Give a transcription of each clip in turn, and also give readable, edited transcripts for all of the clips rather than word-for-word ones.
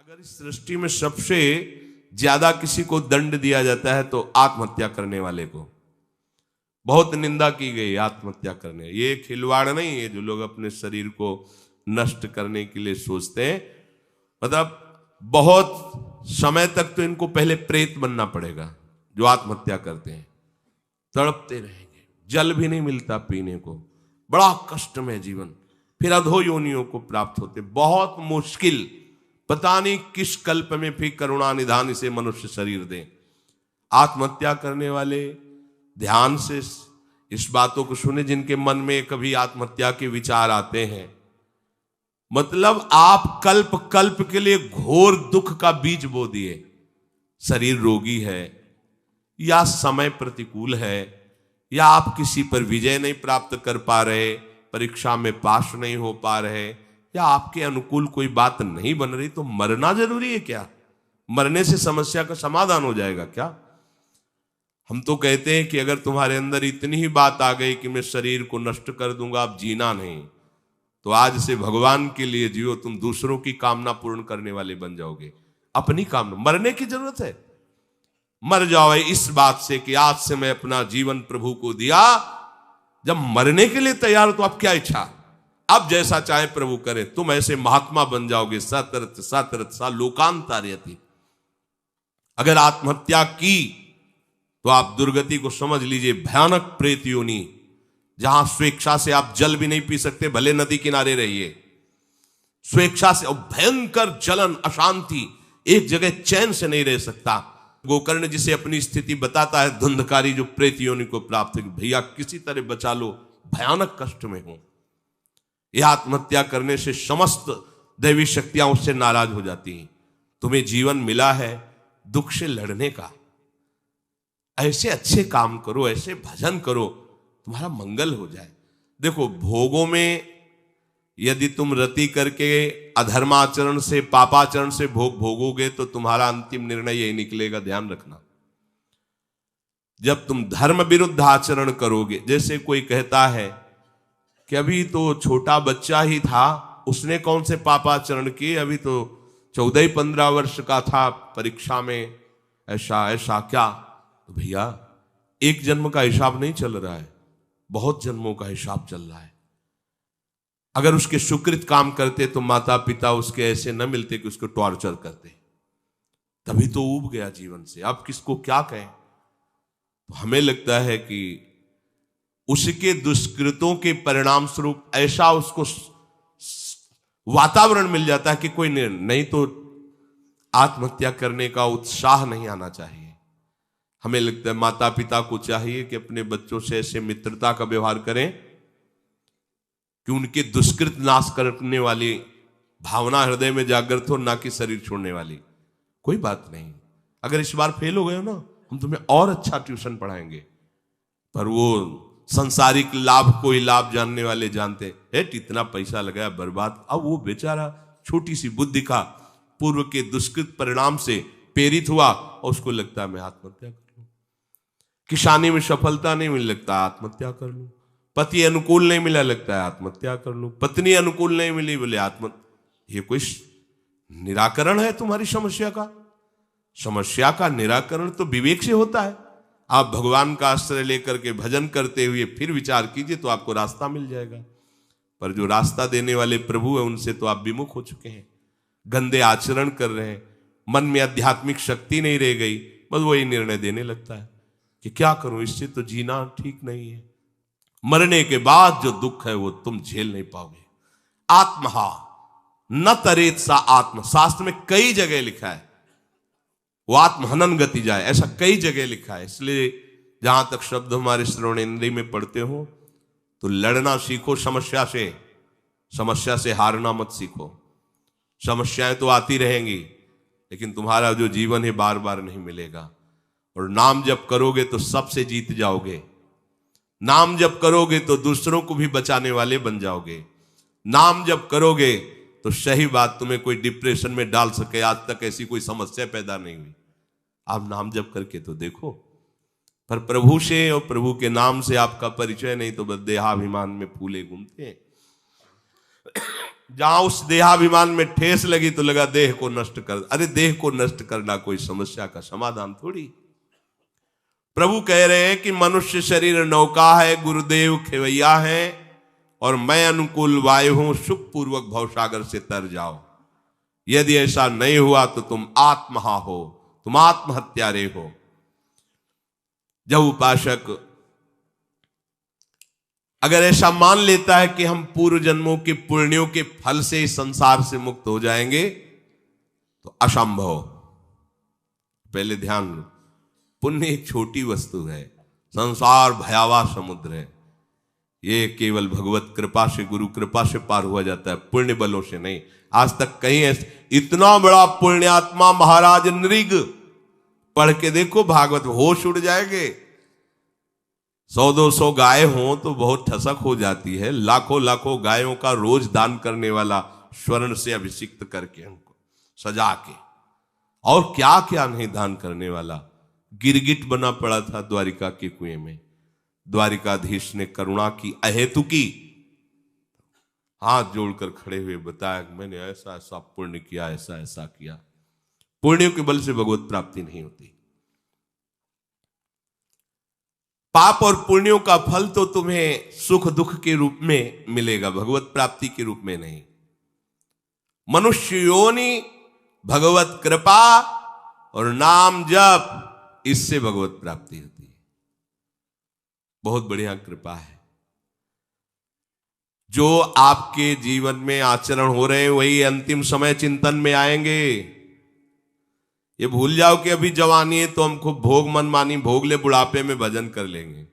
अगर इस सृष्टि में सबसे ज्यादा किसी को दंड दिया जाता है तो आत्महत्या करने वाले को बहुत निंदा की गई। आत्महत्या करने ये खिलवाड़ नहीं है जो लोग अपने शरीर को नष्ट करने के लिए सोचते हैं। मतलब बहुत समय तक तो इनको पहले प्रेत बनना पड़ेगा। जो आत्महत्या करते हैं तड़पते रहेंगे, जल भी नहीं मिलता पीने को, बड़ा कष्ट में जीवन, फिर अधो योनियों को प्राप्त होते, बहुत मुश्किल। पता नहीं किस कल्प में फिर करुणा निधान इसे मनुष्य शरीर दे। आत्महत्या करने वाले ध्यान से इस बातों को सुने जिनके मन में कभी आत्महत्या के विचार आते हैं। मतलब आप कल्प कल्प के लिए घोर दुख का बीज बो दिए। शरीर रोगी है या समय प्रतिकूल है या आप किसी पर विजय नहीं प्राप्त कर पा रहे, परीक्षा में पास नहीं हो पा रहे, या आपके अनुकूल कोई बात नहीं बन रही, तो मरना जरूरी है क्या? मरने से समस्या का समाधान हो जाएगा क्या? हम तो कहते हैं कि अगर तुम्हारे अंदर इतनी ही बात आ गई कि मैं शरीर को नष्ट कर दूंगा, अब जीना नहीं, तो आज से भगवान के लिए जियो। तुम दूसरों की कामना पूर्ण करने वाले बन जाओगे, अपनी कामना। मरने की जरूरत है, मर जाओ इस बात से कि आज से मैं अपना जीवन प्रभु को दिया। जब मरने के लिए तैयार हो तो अब क्या इच्छा, अब जैसा चाहे प्रभु करे। तुम ऐसे महात्मा बन जाओगे, सतरथ सतरथ सा लोकांतार्यति। अगर आत्महत्या की तो आप दुर्गति को समझ लीजिए, भयानक प्रेत योनि, जहां स्वेच्छा से आप जल भी नहीं पी सकते, भले नदी किनारे रहिए। स्वेच्छा से, और भयंकर जलन, अशांति, एक जगह चैन से नहीं रह सकता। गोकर्ण जिसे अपनी स्थिति बताता है, धुंधकारी जो प्रेत योनि को प्राप्त है, भैया किसी तरह बचा लो, भयानक कष्ट में हो। यह आत्महत्या करने से समस्त दैवी शक्तियां उससे नाराज हो जाती हैं। तुम्हें जीवन मिला है दुख से लड़ने का, ऐसे अच्छे काम करो, ऐसे भजन करो, तुम्हारा मंगल हो जाए। देखो, भोगों में यदि तुम रति करके अधर्माचरण से, पापाचरण से भोग भोगोगे तो तुम्हारा अंतिम निर्णय यही निकलेगा, ध्यान रखना। जब तुम धर्म विरुद्ध आचरण करोगे, जैसे कोई कहता है कि अभी तो छोटा बच्चा ही था, उसने कौन से पापाचरण किए, अभी तो 14-15 वर्ष का था, परीक्षा में ऐसा ऐसा क्या। तो भैया, एक जन्म का हिसाब नहीं चल रहा है, बहुत जन्मों का हिसाब चल रहा है। अगर उसके सुकृत काम करते तो माता पिता उसके ऐसे न मिलते कि उसको टॉर्चर करते, तभी तो ऊब गया जीवन से। अब किसको क्या कहें। तो हमें लगता है कि उसके दुष्कृतों के परिणाम स्वरूप ऐसा उसको वातावरण मिल जाता है कि कोई नहीं तो आत्महत्या करने का उत्साह नहीं आना चाहिए। हमें लगता है माता पिता को चाहिए कि अपने बच्चों से ऐसे मित्रता का व्यवहार करें कि उनके दुष्कृत नाश करने वाली भावना हृदय में जागृत हो, ना कि शरीर छोड़ने वाली। कोई बात नहीं, अगर इस बार फेल हो गए हो ना, हम तुम्हें और अच्छा ट्यूशन पढ़ाएंगे। पर वो संसारिक लाभ को ही लाभ जानने वाले जानते हैं, इतना पैसा लगाया बर्बाद। अब वो बेचारा छोटी सी बुद्धि का पूर्व के दुष्कृत परिणाम से प्रेरित हुआ और उसको लगता है मैं आत्महत्या कर लूं। किसानी में सफलता नहीं मिल, लगता आत्महत्या कर लूं। पति अनुकूल नहीं मिला, लगता है आत्महत्या कर लूं। पत्नी अनुकूल नहीं मिली, बोले आत्महत्या। ये कोई निराकरण है तुम्हारी समस्या का? समस्या का निराकरण तो विवेक से होता है। आप भगवान का आश्रय लेकर के भजन करते हुए फिर विचार कीजिए तो आपको रास्ता मिल जाएगा। पर जो रास्ता देने वाले प्रभु है, उनसे तो आप विमुख हो चुके हैं, गंदे आचरण कर रहे हैं, मन में आध्यात्मिक शक्ति नहीं रह गई, बस वही निर्णय देने लगता है कि क्या करूं, इससे तो जीना ठीक नहीं है। मरने के बाद जो दुख है वो तुम झेल नहीं पाओगे। आत्महा न तरेत सा आत्म, शास्त्र में कई जगह लिखा है, वो आत्महनन गति जाए, ऐसा कई जगह लिखा है। इसलिए जहां तक शब्द हमारे श्रवणेन्द्रिय में पढ़ते हो तो लड़ना सीखो समस्या से हारना मत सीखो। समस्याएं तो आती रहेंगी, लेकिन तुम्हारा जो जीवन है बार बार नहीं मिलेगा। और नाम जप करोगे तो सबसे जीत जाओगे। नाम जप करोगे तो दूसरों को भी बचाने वाले बन जाओगे। नाम जप करोगे तो सही बात, तुम्हें कोई डिप्रेशन में डाल सके, आज तक ऐसी कोई समस्या पैदा नहीं हुई। आप नाम जप करके तो देखो। पर प्रभु से और प्रभु के नाम से आपका परिचय नहीं तो बस देहाभिमान में फूले घूमते हैं। जहां उस देहाभिमान में ठेस लगी तो लगा देह को नष्ट कर। अरे देह को नष्ट करना कोई समस्या का समाधान थोड़ी। प्रभु कह रहे हैं कि मनुष्य शरीर नौका है, गुरुदेव खेवैया है और मैं अनुकूल वायु हूं, सुख पूर्वक भवसागर से तर जाओ। यदि ऐसा नहीं हुआ तो तुम आत्महा हो, तुम आत्महत्यारे हो। जब उपासक अगर ऐसा मान लेता है कि हम पूर्व जन्मों के पुण्यों के फल से इस संसार से मुक्त हो जाएंगे तो असंभव। पहले ध्यान लो, पुण्य एक छोटी वस्तु है, संसार भयावह समुद्र है। ये केवल भगवत कृपा से, गुरु कृपा से पार हुआ जाता है, पुण्य बलों से नहीं। आज तक कहीं ऐसे इतना बड़ा पुण्यात्मा महाराज नृग, पढ़ के देखो भागवत, होश उड़ जाएंगे। 100-200 गाय हो तो बहुत ठसक हो जाती है, लाखों लाखों गायों का रोज दान करने वाला, स्वर्ण से अभिषिक्त करके उनको सजा के, और क्या क्या नहीं दान करने वाला। गिरगिट बना पड़ा था द्वारिका के कुएं में, द्वारिकाधीश ने करुणा की अहेतुकी, हाथ जोड़कर खड़े हुए बताया मैंने ऐसा ऐसा पुण्य किया, ऐसा ऐसा किया। पुण्यों के बल से भगवत प्राप्ति नहीं होती। पाप और पुण्यों का फल तो तुम्हें सुख दुख के रूप में मिलेगा, भगवत प्राप्ति के रूप में नहीं। मनुष्य योनि, भगवत कृपा और नाम जप, इससे भगवत प्राप्ति होती है। बहुत बढ़िया कृपा है। जो आपके जीवन में आचरण हो रहे हैं वही अंतिम समय चिंतन में आएंगे। ये भूल जाओ कि अभी जवानी है तो हम खूब भोग मनमानी भोग ले, बुढ़ापे में भजन कर लेंगे।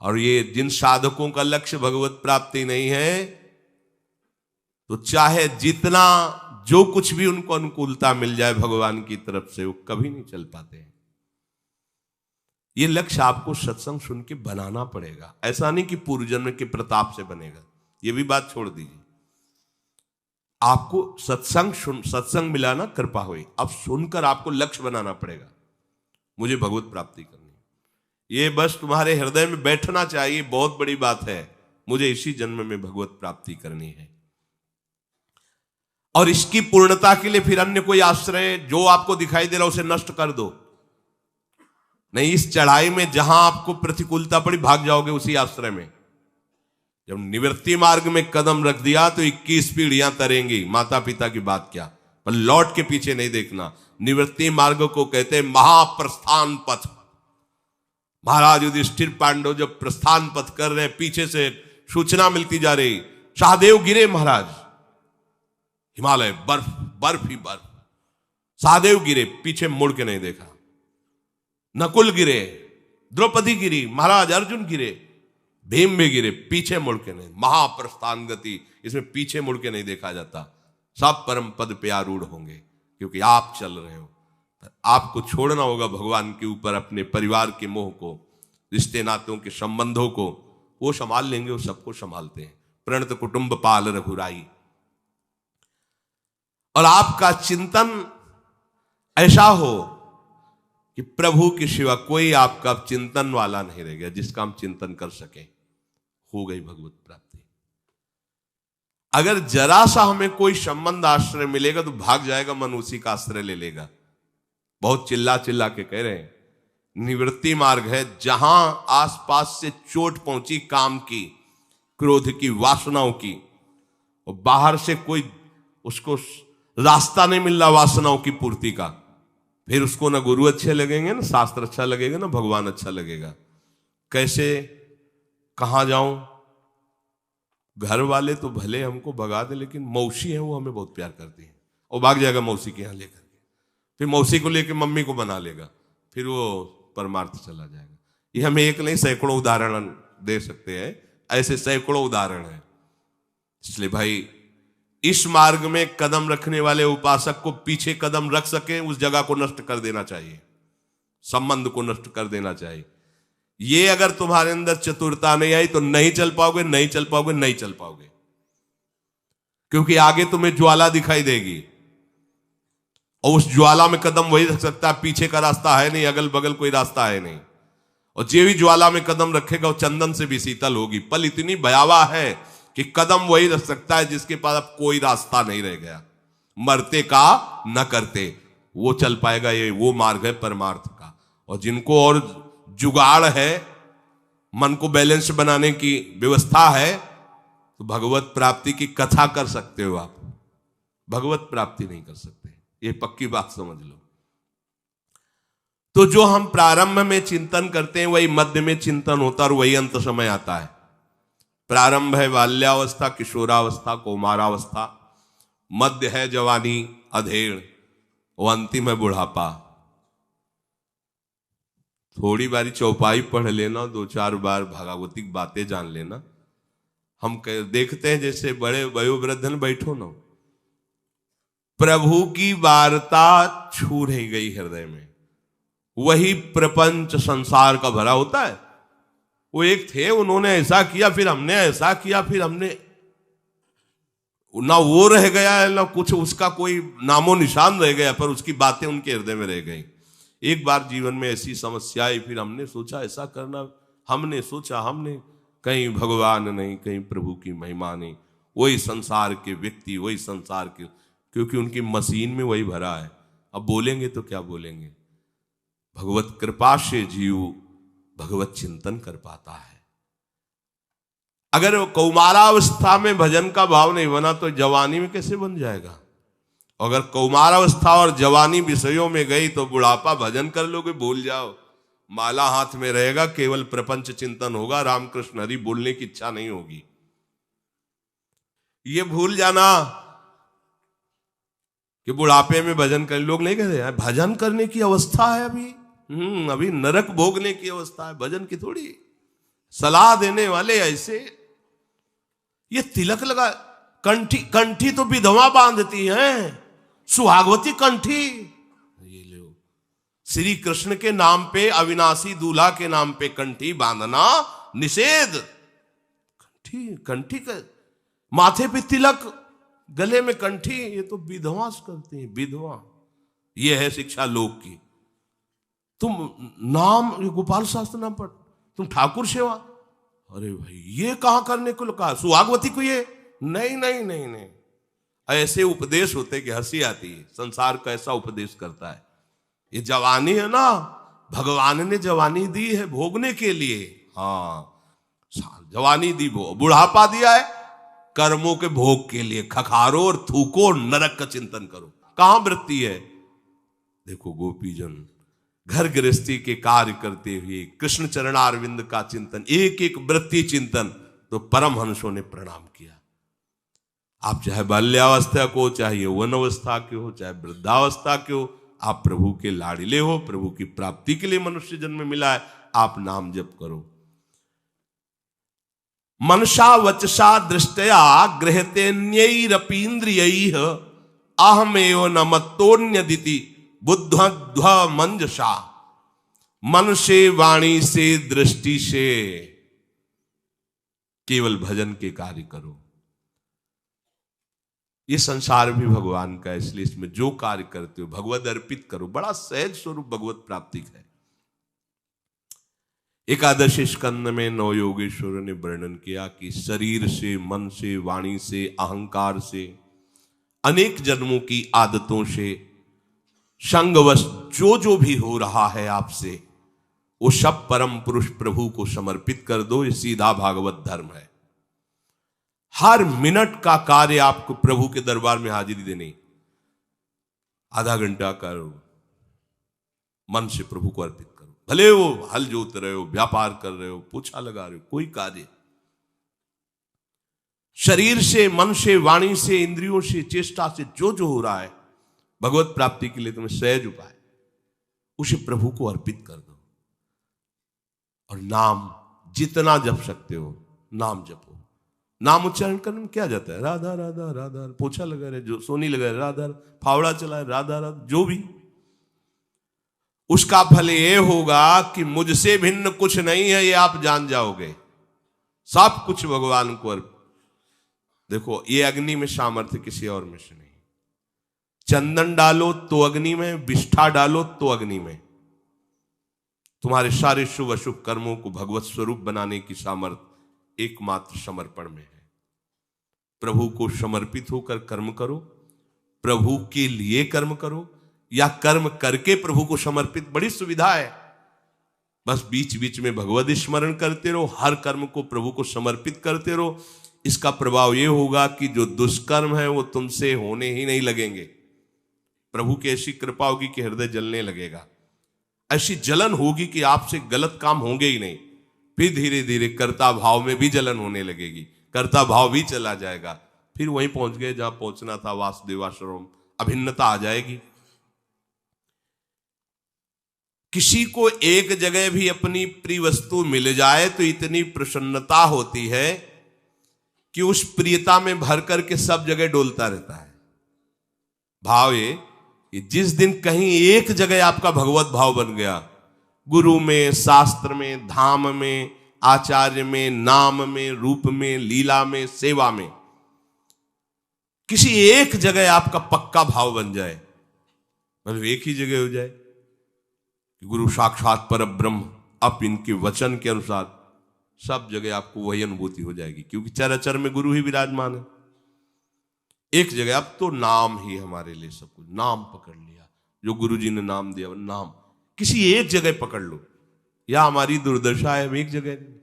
और ये जिन साधकों का लक्ष्य भगवत प्राप्ति नहीं है तो चाहे जितना जो कुछ भी उनको अनुकूलता मिल जाए भगवान की तरफ से, वो कभी नहीं चल पाते हैं। ये लक्ष्य आपको सत्संग सुन के बनाना पड़ेगा, ऐसा नहीं कि पूर्व जन्म के प्रताप से बनेगा। ये भी बात छोड़ दीजिए। आपको सत्संग मिला ना, कृपा हुई, अब सुनकर आपको लक्ष्य बनाना पड़ेगा, मुझे भगवत प्राप्ति करनी। ये बस तुम्हारे हृदय में बैठना चाहिए, बहुत बड़ी बात है, मुझे इसी जन्म में भगवत प्राप्ति करनी है। और इसकी पूर्णता के लिए फिर अन्य कोई आश्रय जो आपको दिखाई दे रहा उसे नष्ट कर दो। नहीं, इस चढ़ाई में जहां आपको प्रतिकूलता पड़ी भाग जाओगे उसी आश्रय में। जब निवृत्ति मार्ग में कदम रख दिया तो 21 पीढ़ियां तरेंगी, माता पिता की बात क्या, पर लौट के पीछे नहीं देखना। निवृत्ति मार्ग को कहते हैं महाप्रस्थान पथ। महाराज युधिष्ठिर पांडव जब प्रस्थान पथ कर रहे हैं, पीछे से सूचना मिलती जा रही, सहदेव गिरे महाराज, हिमालय बर्फ बर्फ ही बर्फ। सहदेव गिरे, पीछे मुड़ के नहीं देखा। नकुल गिरे, द्रौपदी गिरी, महाराज अर्जुन गिरे, भीम भी गिरे, पीछे मुड़ के नहीं। महाप्रस्थान गति, इसमें पीछे मुड़ के नहीं देखा जाता। सब परम पद पे आरूढ़ होंगे क्योंकि आप चल रहे हो। आपको छोड़ना होगा भगवान के ऊपर अपने परिवार के मोह को, रिश्ते नातों के संबंधों को। वो संभाल लेंगे, वो सबको संभालते हैं। प्रणत कुटुंब पाल रघुराई। और आपका चिंतन ऐसा हो कि प्रभु के सिवा कोई आपका चिंतन वाला नहीं रह गया जिसका हम चिंतन कर सके, हो गई भगवत प्राप्ति। अगर जरा सा हमें कोई संबंध आश्रय मिलेगा तो भाग जाएगा मन, उसी का आश्रय ले लेगा। बहुत चिल्ला चिल्ला के कह रहे हैं, निवृत्ति मार्ग है, जहां आसपास से चोट पहुंची काम की, क्रोध की, वासनाओं की, और बाहर से कोई उसको रास्ता नहीं मिल रहा वासनाओं की पूर्ति का, फिर उसको ना गुरु अच्छे लगेंगे, ना शास्त्र अच्छा लगेगा, ना भगवान अच्छा लगेगा। कैसे, कहां जाऊं? घर वाले तो भले हमको भगा दे, लेकिन मौसी है वो हमें बहुत प्यार करती है, और भाग जाएगा मौसी के यहां लेकर के, फिर मौसी को लेकर मम्मी को बना लेगा, फिर वो परमार्थ चला जाएगा। ये हम एक नहीं सैकड़ों उदाहरण दे सकते हैं, ऐसे सैकड़ों उदाहरण हैं। इसलिए भाई, इस मार्ग में कदम रखने वाले उपासक को पीछे कदम रख सके उस जगह को नष्ट कर देना चाहिए, संबंध को नष्ट कर देना चाहिए। ये अगर तुम्हारे अंदर चतुरता नहीं आई तो नहीं चल पाओगे, नहीं चल पाओगे, नहीं चल पाओगे। क्योंकि आगे तुम्हें ज्वाला दिखाई देगी और उस ज्वाला में कदम वही रख सकता है, पीछे का रास्ता है नहीं, अगल बगल कोई रास्ता है नहीं। और जो भी ज्वाला में कदम रखेगा वो चंदन से भी शीतल होगी। पल इतनी भयावह है कि कदम वही रख सकता है जिसके पास अब कोई रास्ता नहीं रह गया, मरते का न करते, वो चल पाएगा। ये वो मार्ग है परमार्थ का। और जिनको और जुगाड़ है, मन को बैलेंस बनाने की व्यवस्था है, तो भगवत प्राप्ति की कथा कर सकते हो आप, भगवत प्राप्ति नहीं कर सकते, ये पक्की बात समझ लो। तो जो हम प्रारंभ में चिंतन करते हैं वही मध्य में चिंतन होता है और वही अंत समय आता है। प्रारंभ है बाल्यावस्था, किशोरावस्था, कौमारावस्था, मध्य है जवानी, अधेड़, और अंतिम है बुढ़ापा। थोड़ी बारी चौपाई पढ़ लेना, 2-4 बार भागवतिक बातें जान लेना। हम देखते हैं जैसे बड़े वयोवृद्धन बैठो ना, प्रभु की वार्ता छू नहीं गई हृदय में, वही प्रपंच संसार का भरा होता है। वो एक थे, उन्होंने ऐसा किया, फिर हमने ऐसा किया, फिर हमने, ना वो रह गया ना कुछ उसका कोई नामो निशान रह गया, पर उसकी बातें उनके हृदय में रह गई। एक बार जीवन में ऐसी समस्या आई, फिर हमने सोचा ऐसा करना, हमने सोचा, हमने कहीं भगवान नहीं, कहीं प्रभु की महिमा नहीं, वही संसार के व्यक्ति, वही संसार के, क्योंकि उनकी मशीन में वही भरा है। अब बोलेंगे तो क्या बोलेंगे। भगवत कृपा से जीव भगवत चिंतन कर पाता है। अगर कौमारावस्था में भजन का भाव नहीं बना तो जवानी में कैसे बन जाएगा। अगर कौमारावस्था और जवानी विषयों में गई तो बुढ़ापा भजन कर लोगे, भूल जाओ, माला हाथ में रहेगा, केवल प्रपंच चिंतन होगा, रामकृष्ण हरि बोलने की इच्छा नहीं होगी। ये भूल जाना कि बुढ़ापे में भजन कर, लोग नहीं कहते हैं भजन करने की अवस्था है अभी नरक भोगने की अवस्था है, भजन की थोड़ी। सलाह देने वाले ऐसे, ये तिलक लगा, कंठी तो विधवा बांधती हैं, सुहागवती कंठी। ये लो, श्री कृष्ण के नाम पे, अविनाशी दूल्हा के नाम पे कंठी बांधना निषेध। कंठी का माथे पे तिलक, गले में कंठी, ये तो विधवा करती है, विधवा। ये है शिक्षा लोक की। तुम नाम, गोपाल शास्त्र नाम पढ़, तुम ठाकुर सेवा, अरे भाई ये कहां करने को कहा, सुहागवती को ये नहीं नहीं नहीं नहीं। ऐसे उपदेश होते कि हंसी आती है, संसार का ऐसा उपदेश करता है। ये जवानी है ना, भगवान ने जवानी दी है भोगने के लिए। हाँ, जवानी दी, बुढ़ापा दिया है कर्मों के भोग के लिए। खखारो और थूको और नरक का चिंतन करो। कहां वृत्ति है। देखो गोपीजन घर गृहस्थी के कार्य करते हुए कृष्ण चरणारविंद का चिंतन, एक एक वृत्ति चिंतन, तो परमहंसों ने प्रणाम किया। आप चाहे बाल्यावस्था को, चाहे यौवन अवस्था के हो, चाहे वृद्धावस्था के हो, आप प्रभु के लाडिले हो, प्रभु की प्राप्ति के लिए मनुष्य जन्म मिला है, आप नाम जप करो। मनसा वचसा दृष्टया गृहतेन्यैरपीन्द्रियैः अहमेव न मत्तोन्यदिति बुद्धध्व मंजसा। मन से, वाणी से, दृष्टि से केवल भजन के कार्य करो। ये संसार भी भगवान का है, इसलिए इसमें जो कार्य करते हो भगवद अर्पित करो। बड़ा सहज स्वरूप भगवत प्राप्ति है। एकादश स्कंद में 9 योगेश्वरों ने वर्णन किया कि शरीर से, मन से, वाणी से, अहंकार से, अनेक जन्मों की आदतों से, संगवश जो भी हो रहा है आपसे, वो सब परम पुरुष प्रभु को समर्पित कर दो। ये सीधा भागवत धर्म है। हर मिनट का कार्य आपको प्रभु के दरबार में हाजिरी देनी। आधा घंटा करो, मन से प्रभु को अर्पित करो। भले वो हल जोत रहे हो, व्यापार कर रहे हो, पोछा लगा रहे हो, कोई कार्य, शरीर से, मन से, वाणी से, इंद्रियों से, चेष्टा से जो हो रहा है भगवत प्राप्ति के लिए, तुम्हें सहज उपाय, उसे प्रभु को अर्पित कर दो। और नाम जितना जप सकते हो नाम जपो। नाम उच्चारण करने में क्या जाता है, राधा राधा राधा, पोछा लगा रहे, जो सोनी लगा रहे राधा, फावड़ा चलाए राधा राधा, जो भी, उसका फल ये होगा कि मुझसे भिन्न कुछ नहीं है, ये आप जान जाओगे। सब कुछ भगवान को अर्पित। देखो, ये अग्नि में सामर्थ्य किसी और में से नहीं। चंदन डालो तो अग्नि में, विष्ठा डालो तो अग्नि में। तुम्हारे सारे शुभ अशुभ कर्मों को भगवत स्वरूप बनाने की सामर्थ्य एकमात्र समर्पण में है। प्रभु को समर्पित होकर कर्म करो, प्रभु के लिए कर्म करो, या कर्म करके प्रभु को समर्पित, बड़ी सुविधा है। बस बीच बीच में भगवत स्मरण करते रहो, हर कर्म को प्रभु को समर्पित करते रहो। इसका प्रभाव ये होगा कि जो दुष्कर्म है वो तुमसे होने ही नहीं लगेंगे। प्रभु की ऐसी कृपा होगी कि हृदय जलने लगेगा, ऐसी जलन होगी कि आपसे गलत काम होंगे ही नहीं। फिर धीरे धीरे कर्ता भाव में भी जलन होने लगेगी, कर्ता भाव भी चला जाएगा। फिर वहीं पहुंच गए जहां पहुंचना था, वासुदेवाश्रम, अभिन्नता आ जाएगी। किसी को एक जगह भी अपनी प्रिय वस्तु मिल जाए तो इतनी प्रसन्नता होती है कि उस प्रियता में भर करके सब जगह डोलता रहता है। भाव ये जिस दिन कहीं एक जगह आपका भगवत भाव बन गया, गुरु में, शास्त्र में, धाम में, आचार्य में, नाम में, रूप में, लीला में, सेवा में, किसी एक जगह आपका पक्का भाव बन जाए, मतलब एक ही जगह हो जाए, गुरु साक्षात पर ब्रह्म, अब इनके वचन के अनुसार सब जगह आपको वही अनुभूति हो जाएगी, क्योंकि चराचर में गुरु ही विराजमान है। एक जगह, अब तो नाम ही हमारे लिए सब कुछ, नाम पकड़ लिया, जो गुरु जी ने नाम दिया, नाम किसी एक जगह पकड़ लो। या हमारी दुर्दशा है, हम एक जगह नहीं।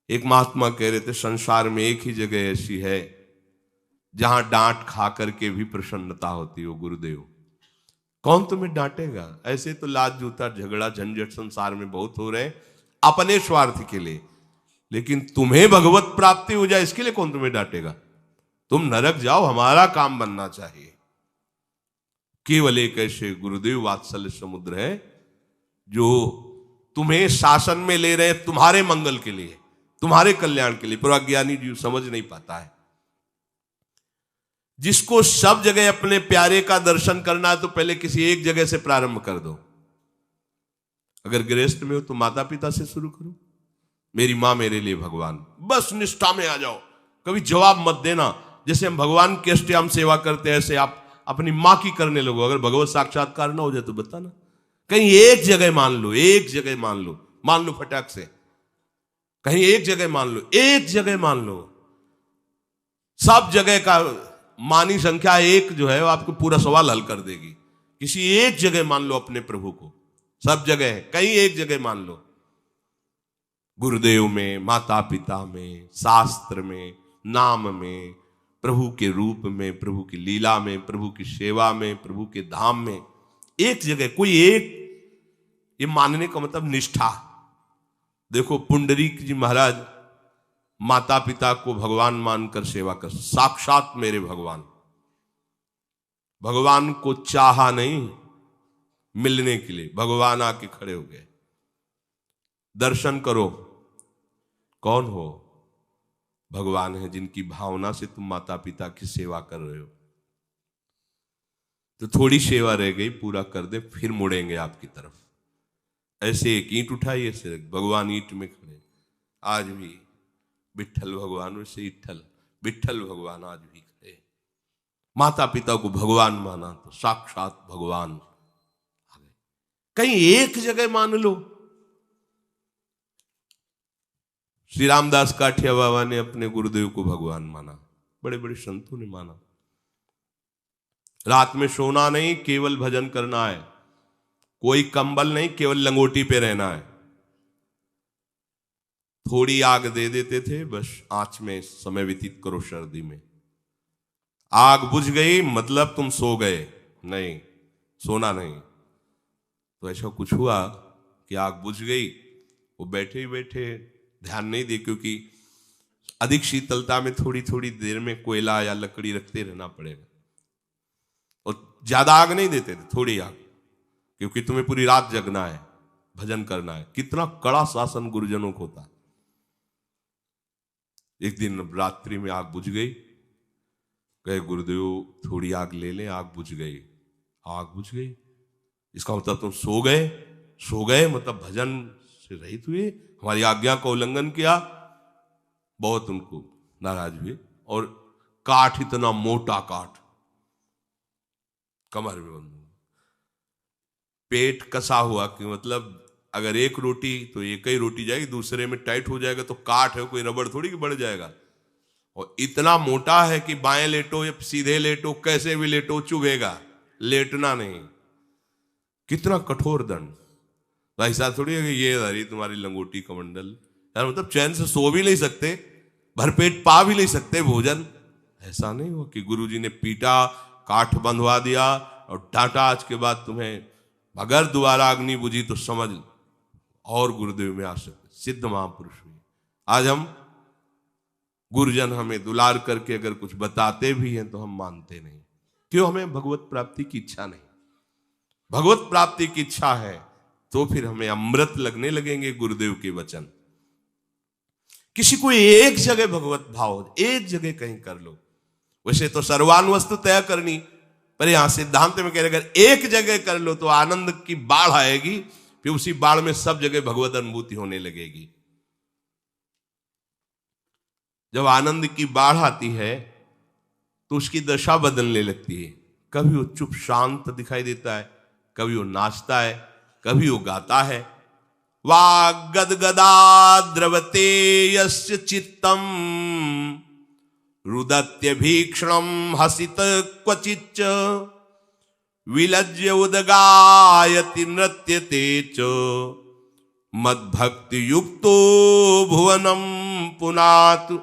एक महात्मा कह रहे थे, संसार में एक ही जगह ऐसी है जहां डांट खा करके भी प्रसन्नता होती हो, गुरुदेव। कौन तुम्हें डांटेगा? ऐसे तो लाज जूता झगड़ा झंझट संसार में बहुत हो रहे हैं अपने स्वार्थ के लिए, लेकिन तुम्हें भगवत प्राप्ति हो जाए इसके लिए कौन तुम्हें डांटेगा? तुम नरक जाओ, हमारा काम बनना चाहिए। केवल एक ऐसे गुरुदेव वात्सल्य समुद्र है जो तुम्हें शासन में ले रहे हैं तुम्हारे मंगल के लिए, तुम्हारे कल्याण के लिए। पर अज्ञानी जीव समझ नहीं पाता है। जिसको सब जगह अपने प्यारे का दर्शन करना है तो पहले किसी एक जगह से प्रारंभ कर दो। अगर गृहस्थ में हो तो माता पिता से शुरू करो, मेरी मां मेरे लिए भगवान, बस निष्ठा में आ जाओ, कभी जवाब मत देना। जैसे हम भगवान की अष्टयाम सेवा करते हैं ऐसे आप अपनी मां की करने लगो। अगर भगवत साक्षात्कार ना हो जाए तो बताना। कहीं एक जगह मान लो, एक जगह मान लो फटाक से, कहीं एक जगह मान लो, एक जगह मान लो। सब जगह का मानी संख्या एक जो है वो आपको पूरा सवाल हल कर देगी। किसी एक जगह मान लो अपने प्रभु को, सब जगह है, कहीं एक जगह मान लो। गुरुदेव में, माता पिता में, शास्त्र में, नाम में, प्रभु के रूप में, प्रभु की लीला में, प्रभु की सेवा में, प्रभु के धाम में, एक जगह कोई एक। ये मानने का मतलब निष्ठा। देखो पुंडरीक जी महाराज माता पिता को भगवान मानकर सेवा कर, साक्षात मेरे भगवान। भगवान को चाहा नहीं मिलने के लिए, भगवान आके खड़े हो गए। दर्शन करो, कौन हो? भगवान है, जिनकी भावना से तुम माता पिता की सेवा कर रहे हो। तो थोड़ी सेवा रह गई, पूरा कर दे, फिर मुड़ेंगे आपकी तरफ। ऐसे एक ईंट उठाइए से भगवान ईंट में खड़े। आज भी विठ्ठल भगवान, वैसे विठ्ठल भगवान आज भी खड़े। माता पिता को भगवान माना तो साक्षात भगवान आ गए। कहीं एक जगह मान लो। श्री रामदास काठिया बाबा ने अपने गुरुदेव को भगवान माना, बड़े बड़े संतों ने माना। रात में सोना नहीं, केवल भजन करना है। कोई कंबल नहीं, केवल लंगोटी पे रहना है। थोड़ी आग दे देते थे, बस आंच में समय व्यतीत करो। सर्दी में आग बुझ गई मतलब तुम सो गए, नहीं सोना नहीं। तो ऐसा कुछ हुआ कि आग बुझ गई, वो बैठे ही बैठे ध्यान नहीं दे, क्योंकि अधिक शीतलता में थोड़ी थोड़ी देर में कोयला या लकड़ी रखते रहना पड़ेगा। और ज्यादा आग नहीं देते थे, थोड़ी आग, क्योंकि तुम्हें पूरी रात जगना है, भजन करना है। कितना कड़ा शासन गुरुजनों को होता। एक दिन रात्रि में आग बुझ गई, कहे गुरुदेव थोड़ी आग ले लें, आग बुझ गई। आग बुझ गई इसका मतलब तुम सो गए मतलब भजन से रहित हुए, हमारी आज्ञा का उल्लंघन किया। बहुत उनको नाराज हुए। और काठ, इतना मोटा काठ कमर में बंद, पेट कसा हुआ कि मतलब अगर एक रोटी तो एक ही रोटी जाएगी, दूसरे में टाइट हो जाएगा तो काठ है, कोई रबड़ थोड़ी कि बढ़ जाएगा। और इतना मोटा है कि बाएं लेटो या सीधे लेटो, कैसे भी लेटो, चुभेगा, लेटना नहीं। कितना कठोर दंड। तो ऐसा थोड़ी है कि ये धरी तुम्हारी लंगोटी कमंडल, यार मतलब चैन से सो भी नहीं सकते, भरपेट पा भी नहीं सकते भोजन। ऐसा नहीं हो कि गुरुजी ने पीटा, काठ बंधवा दिया और डांटा, आज के बाद तुम्हें अगर दोबारा अग्नि बुझी तो समझ और गुरुदेव में आ सकते। सिद्ध महापुरुष हुए। आज हम गुरुजन हमें दुलार करके अगर कुछ बताते भी हैं तो हम मानते नहीं। क्यों? हमें भगवत प्राप्ति की इच्छा नहीं। भगवत प्राप्ति की इच्छा है तो फिर हमें अमृत लगने लगेंगे गुरुदेव के वचन। किसी को एक जगह भगवत भाव, एक जगह कहीं कर लो। वैसे तो सर्वान वस्तु तय करनी, पर यहां सिद्धांत में कह रहे अगर एक जगह कर लो तो आनंद की बाढ़ आएगी, फिर उसी बाढ़ में सब जगह भगवत अनुभूति होने लगेगी। जब आनंद की बाढ़ आती है तो उसकी दशा बदलने लगती है। कभी वो चुप शांत दिखाई देता है, कभी वो नाचता है, कभी वो गाता है। वाग्गदगदा द्रवते यस्य चित्तम रुदत्य भीक्षणम हसित क्वचिच्च विलज्य उदगायति नृत्यते च मद्भक्ति युक्तो भुवनम पुनातु।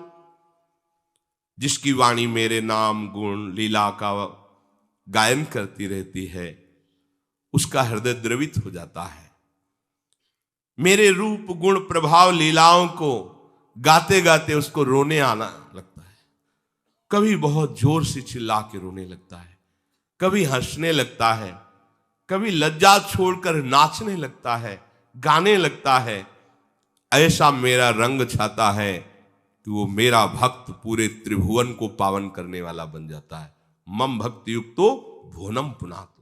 जिसकी वाणी मेरे नाम गुण लीला का गायन करती रहती है, उसका हृदय द्रवित हो जाता है। मेरे रूप गुण प्रभाव लीलाओं को गाते गाते उसको रोने आना लगता है। कभी बहुत जोर से चिल्ला के रोने लगता है, कभी हंसने लगता है, कभी लज्जा छोड़कर नाचने लगता है, गाने लगता है। ऐसा मेरा रंग छाता है कि वो मेरा भक्त पूरे त्रिभुवन को पावन करने वाला बन जाता है। मम भक्ति युक्तो भुवनम पुनातु।